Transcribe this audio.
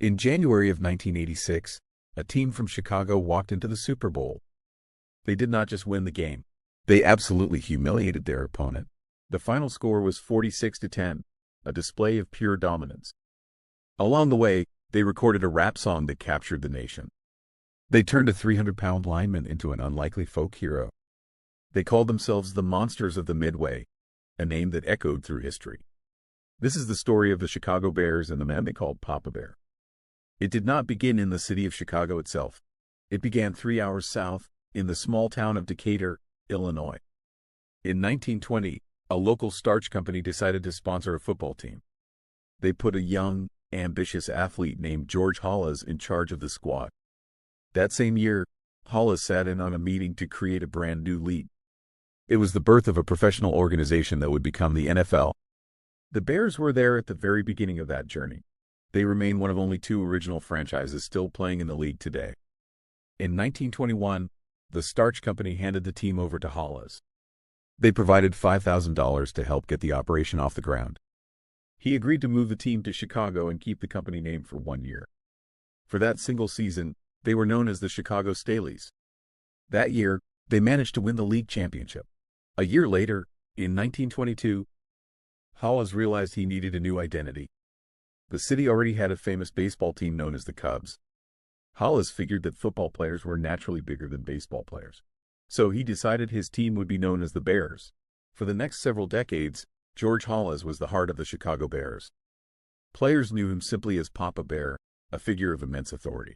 In January of 1986, a team from Chicago walked into the Super Bowl. They did not just win the game. They absolutely humiliated their opponent. The final score was 46-10, a display of pure dominance. Along the way, they recorded a rap song that captured the nation. They turned a 300-pound lineman into an unlikely folk hero. They called themselves the Monsters of the Midway, a name that echoed through history. This is the story of the Chicago Bears and the man they called Papa Bear. It did not begin in the city of Chicago itself. It began 3 hours south, in the small town of Decatur, Illinois. In 1920, a local starch company decided to sponsor a football team. They put a young, ambitious athlete named George Halas in charge of the squad. That same year, Halas sat in on a meeting to create a brand new league. It was the birth of a professional organization that would become the NFL. The Bears were there at the very beginning of that journey. They remain one of only 2 original franchises still playing in the league today. In 1921, the starch company handed the team over to Halas. They provided $5,000 to help get the operation off the ground. He agreed to move the team to Chicago and keep the company name for 1 year. For that single season, they were known as the Chicago Staleys. That year, they managed to win the league championship. A year later, in 1922, Halas realized he needed a new identity. The city already had a famous baseball team known as the Cubs. Halas figured that football players were naturally bigger than baseball players. So he decided his team would be known as the Bears. For the next several decades, George Halas was the heart of the Chicago Bears. Players knew him simply as Papa Bear, a figure of immense authority.